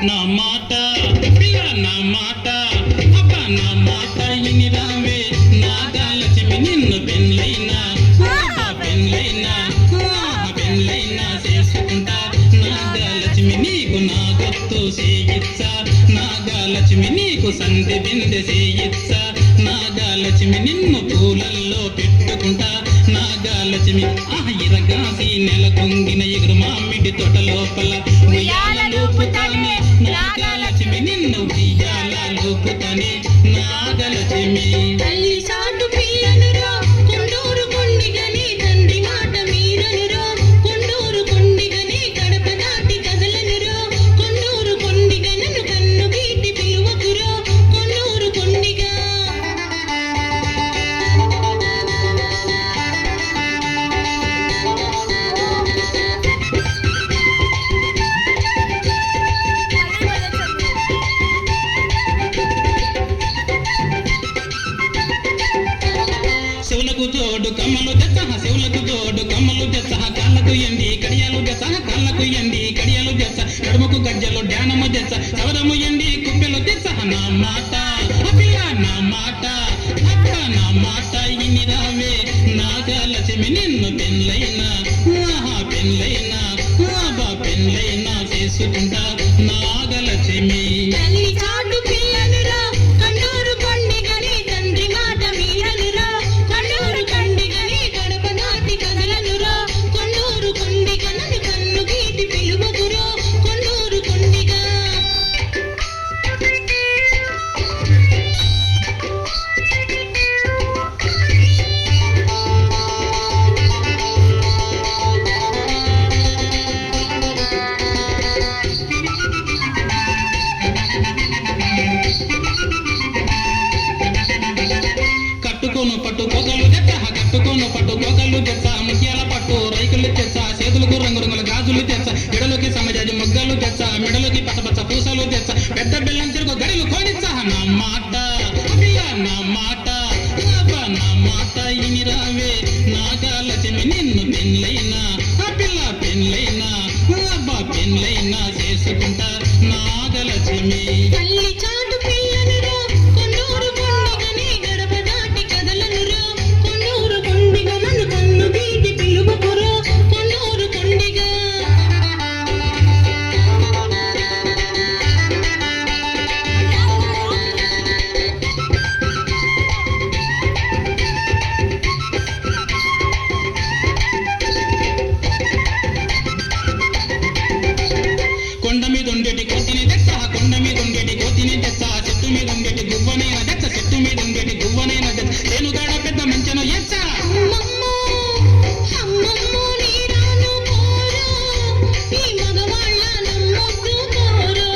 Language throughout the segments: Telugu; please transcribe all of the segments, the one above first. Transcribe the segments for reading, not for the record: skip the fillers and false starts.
నా మాట పిల్ల నా మాట అబ్బా నా మాట ఇని రావే నాగలక్ష్మి నిన్ను పెళ్ళైనా పెళ్ళైనా చేసుకుంటా నాగలక్ష్మి నీకు నా గొత్తు చేయిచ్చా నాగలక్ష్మి నీకు సంధి బిందె చేయిచ్చా నాగలక్ష్మి నిన్ను పూలల్లో పెట్టుకుంటా నాగలక్ష్మి ఇరగాసి నెల కొంగిన ఎగురు మామిడి తోట లోపల ఉయ్యాల లోపుతానే నాగలక్ష్మి నిన్ను ఉయ్యాల లోపుతానే నాగలక్ష్మి తల్లి సాటు పిల్లనురా కొండూరు కొండిగని తండ్రి మాట మీరనురా కొండూరు కొండిగని గడప దాటి కదలనురా కొండూరు కొండిగనను కన్ను గీటి పిలువకురా కొండూరు కొండిగా శివులకు తోడు కమ్మలు తెచ్చ శివులకు తోడు కమ్మలు తెచ్చ కాళ్ళకు ఎండి కడియాలు తెచ్చ కాళ్ళకు ఎండి కడియాలు తెచ్చ నడుముకు గజ్జలు ధ్యానము తెచ్చ సవరము ఎండి కుప్పెలు తెచ్చ నా మాట పిల్ల నా మాట అక్క నా మాట ఇని రావే నాగలక్ష్మి నిన్ను పెళ్ళైనా పెళ్ళైనా పెళ్ళైనా చేసుకుంటా నాగలక్ష్మి తల్లి చాటు పిల్లనురా కొండూరు కొండిగని తండ్రి మాట మీరనురా కొండూరు కొండిగని గడప దాటి కదలనురా కొండూరు కొండిగనను కన్ను గీటి పిలువకురా కొండూరు కొండిగా కట్టుకోను పట్టు కోకలు తెచ్చ కట్టుకోను పట్టు కోకలు తెచ్చ ముత్యాల పట్టు రైకులు తెచ్చ చేతులకు రంగురంగుల గాజులు తెచ్చ ఎడలోకి సమజాజి మొగ్గలు తెచ్చ మెడలోకి పచ్చపచ్చ పూసలు తెచ్చ పెద్ద బెల్లం చెరుకు గడిలు కోనిచ్చ నా మాట పిల్ల నా మాట నా మాట ఇని రావే నాగలక్ష్మి నిన్ను పెళ్ళైనా పిల్ల పెళ్ళైనా పెళ్ళైనా చేసుకుంటా నాగలక్ష్మి తల్లి చాటు పిల్లనురా కొండూరు కొండిగని గడప దాటి కదలనురా కొండూరు కొండిగనను కన్ను గీటి పిలువకురా కొండూరు కొండిగా కొండ మీద ఉండేటి కోతిని తెచ్చ కొండ మీద ఉండేటి కోతిని తెచ్చ చెట్టు మీద ఉండేటి గువ్వనైనా తెచ్చ చెట్టు మీద ఉండేటి గువ్వనైనా తెచ్చ నేను కాడ పెద్ద మంచను ఎచ్చ అమ్మమ్మో అమ్మమ్మో నీరాను పోరా ఈ మగవాళ్ళ నమ్మొద్దు పోరా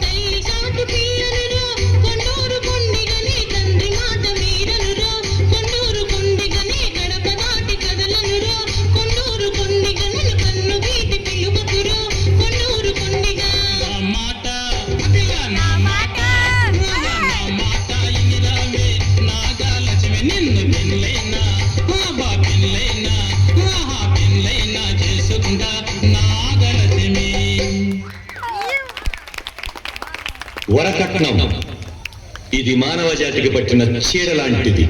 తల్లి సాటు పిల్లనురా కొండూరు కొండిగని తండ్రి మాట మీరనురా కొండూరు కొండిగని గడప దాటి కదలనురా కొండూరు కొండిగనను కన్ను గీటి పిలువకురా కొండూరు కొండిగా నా మాట పిల్ల నా మాట ఇని రావే నాగలక్ష్మి నిన్ను పెళ్ళైనా పెళ్ళైనా చేసుకుంటా నాగలక్ష్మి వరకట్నం ఇది మానవ జాతికి పట్టిన చీడ లాంటిది.